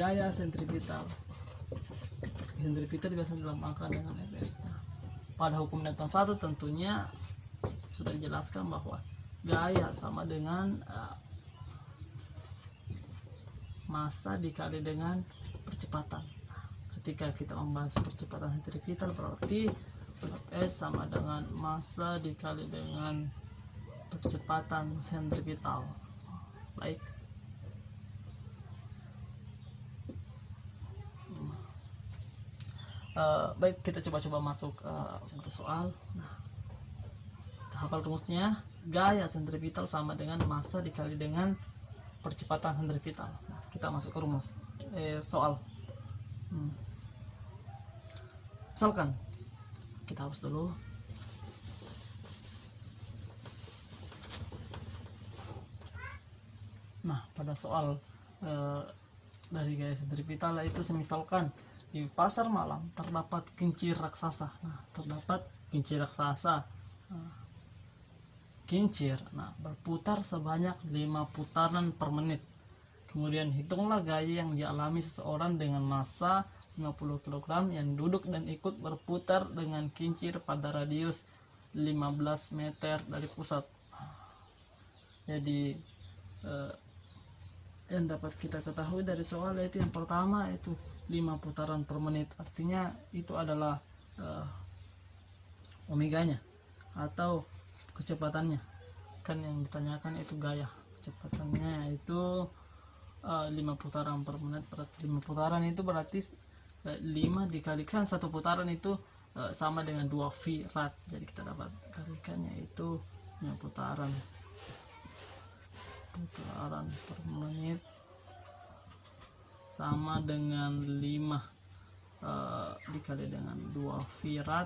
gaya sentripetal. Sentripetal biasa dilambangkan dengan Fs. Pada hukum Newton 1 tentunya sudah dijelaskan bahwa gaya sama dengan massa dikali dengan percepatan. Ketika kita membahas percepatan sentripetal berarti Fs sama dengan massa dikali dengan percepatan sentripetal. Baik. Baik, kita coba masuk ke soal. Nah, kita hafal rumusnya. Gaya sentripetal sama dengan massa dikali dengan percepatan sentripetal. Nah, kita masuk ke rumus soal. Misalkan kita hapus dulu. Nah, pada soal dari gaya sentripetal itu semisalkan di pasar malam terdapat kincir raksasa. Nah, terdapat kincir raksasa. Kincir berputar sebanyak 5 putaran per menit. Kemudian hitunglah gaya yang dialami seseorang dengan massa 50 kg yang duduk dan ikut berputar dengan kincir pada radius 15 meter dari pusat. Jadi yang dapat kita ketahui dari soal itu yang pertama itu 5 putaran per menit, artinya itu adalah omeganya atau kecepatannya. Kan yang ditanyakan itu gaya, kecepatannya itu 5 putaran per menit. Berarti 5 putaran itu berarti 5 dikalikan 1 putaran itu sama dengan 2 V rad. Jadi kita dapat kalikannya itu 5 putaran per menit sama dengan 5 dikali dengan 2 V rad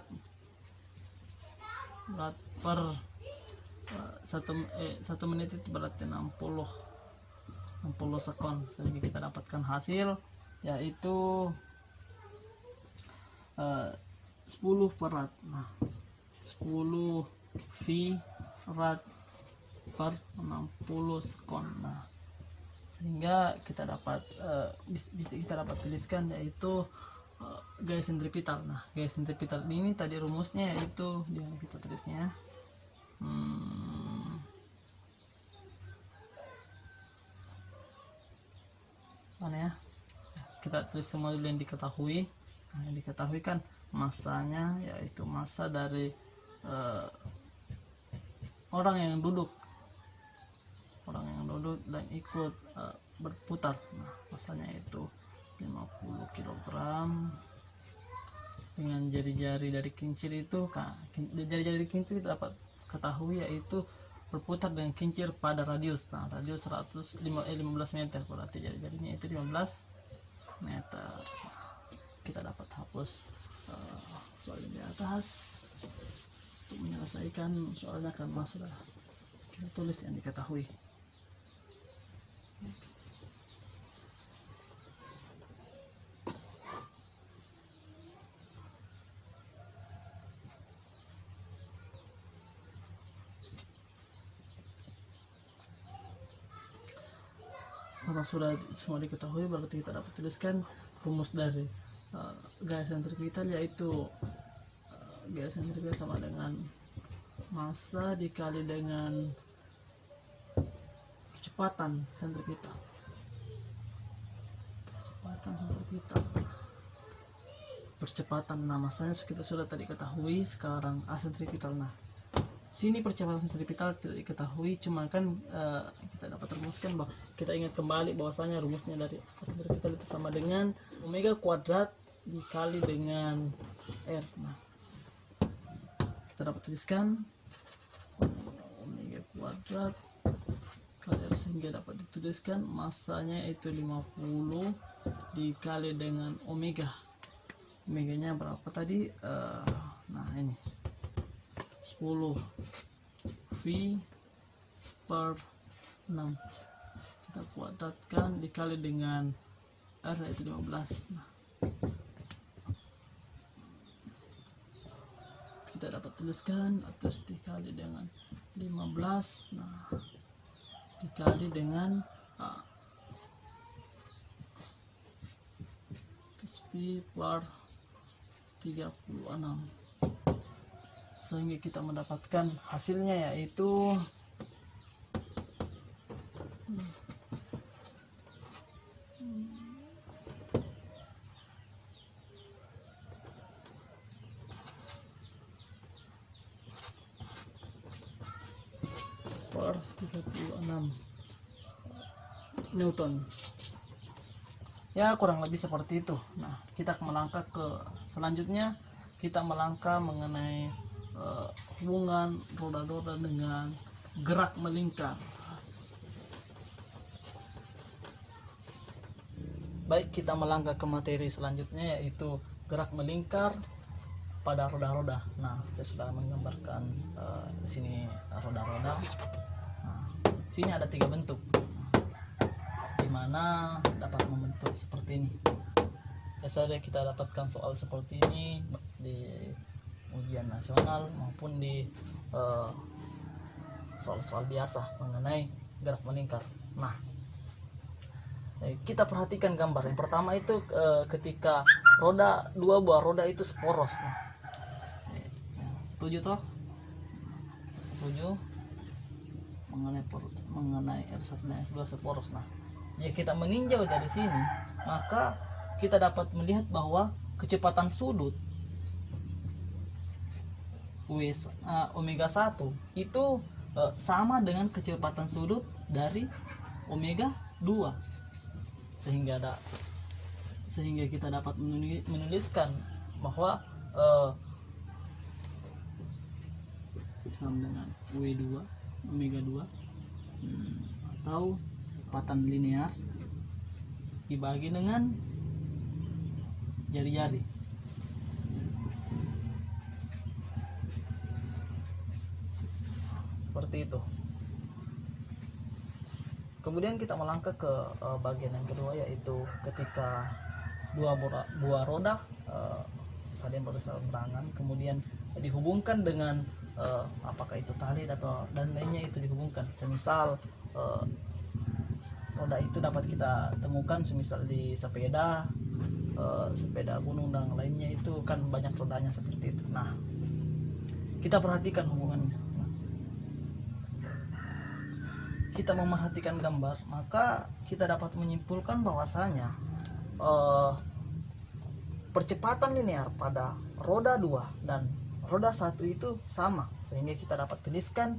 per 1 menit itu berarti 60 sekon, sehingga kita dapatkan hasil yaitu 10 per rad. Nah, 10 V rad per 60 sekon. Nah, sehingga kita dapat tuliskan yaitu gaya sentripetal. Nah, gaya sentripetal ini tadi rumusnya yaitu yang kita tulisnya mana ya, kita tulis semua dulu yang diketahui. Nah, yang diketahui kan massanya yaitu massa dari orang yang duduk dan ikut berputar. Nah, massanya itu 50 kg dengan jari-jari dari kincir itu. Jari-jari kincir kita dapat ketahui yaitu berputar dengan kincir pada radius. Nah, radius 15 meter, berarti jari-jarinya itu 15 meter. Kita dapat hapus soal di atas untuk menyelesaikan soalnya, karena sudah kita tulis yang diketahui. Karena sudah semua diketahui, berarti kita dapat tuliskan rumus dari gaya sentripetal, yaitu gaya sentripetal sama dengan massa dikali dengan kecepatan sentripetal. Percepatan, nah massanya kita sudah tadi ketahui. Sekarang asentripetal. Nah, sini percepatan sentripetal tidak diketahui, cuma kan kita dapat rumuskan bahwa kita ingat kembali bahwasanya rumusnya dari sentripetal itu sama dengan omega kuadrat dikali dengan R. Nah, kita dapat tuliskan omega kuadrat kali R, sehingga dapat dituliskan massanya itu 50 dikali dengan omega. Omeganya berapa tadi? Nah, ini 10 V per 6 kita kuadratkan dikali dengan R yaitu 15. Nah, kita dapat tuliskan atas dikali dengan 15. Nah, dikali dengan SP per 36, sehingga kita mendapatkan hasilnya yaitu per 36 Newton. Ya, kurang lebih seperti itu. Nah, kita melangkah ke selanjutnya, kita melangkah mengenai hubungan roda-roda dengan gerak melingkar. Baik, kita melangkah ke materi selanjutnya yaitu gerak melingkar pada roda-roda. Nah, saya sudah menggambarkan di sini roda-roda. Nah, sini ada 3 bentuk, di mana dapat membentuk seperti ini. Biasanya kita dapatkan soal seperti ini di ujian nasional maupun di soal-soal biasa mengenai gerak melingkar. Nah, kita perhatikan gambar yang pertama itu ketika dua buah roda itu seporos. Nah, setuju toh? Setuju mengenai R1 dan R2 seporos. Nah, jika kita meninjau dari sini, maka kita dapat melihat bahwa kecepatan sudut omega 1 itu sama dengan kecepatan sudut dari omega 2, sehingga kita dapat menuliskan bahwa sama dengan W2 omega 2 atau kecepatan linear dibagi dengan jari-jari. Seperti itu. Kemudian kita melangkah ke bagian yang kedua, yaitu ketika dua buah roda saling berseberangan, kemudian dihubungkan dengan apakah itu tali atau dan lainnya itu dihubungkan. Semisal roda itu dapat kita temukan semisal di sepeda gunung dan lainnya, itu kan banyak rodanya seperti itu. Nah, kita perhatikan hubungannya. Kita memerhatikan gambar, maka kita dapat menyimpulkan bahwasanya percepatan linear pada roda 2 dan roda 1 itu sama, sehingga kita dapat tuliskan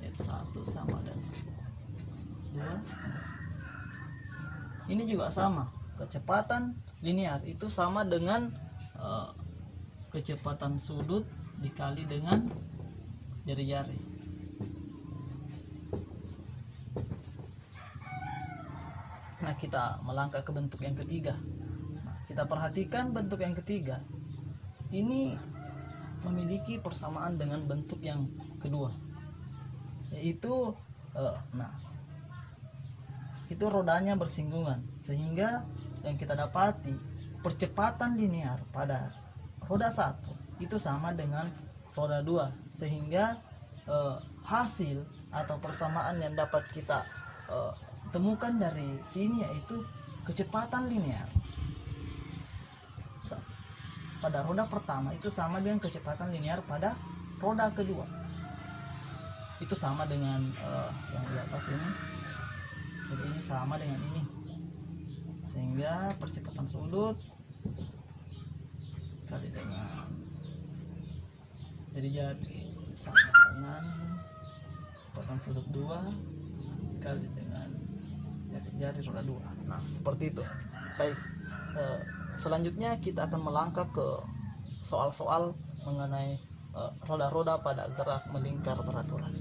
F1 sama dengan 2. Ini juga sama, kecepatan linear itu sama dengan kecepatan sudut dikali dengan jari-jari. Nah, kita melangkah ke bentuk yang ketiga. Nah, kita perhatikan bentuk yang ketiga ini memiliki persamaan dengan bentuk yang kedua, yaitu itu rodanya bersinggungan, sehingga yang kita dapati percepatan linear pada roda 1 itu sama dengan roda 2, sehingga hasil atau persamaan yang dapat kita temukan dari sini yaitu kecepatan linear pada roda pertama itu sama dengan kecepatan linear pada roda kedua. Itu sama dengan yang di atas ini. Jadi ini sama dengan ini, sehingga percepatan sudut kali dengan jadi sama dengan percepatan sudut 2 kali dengan jari roda 2. Nah, seperti itu. Baik, selanjutnya kita akan melangkah ke soal-soal mengenai roda-roda pada gerak melingkar beraturan.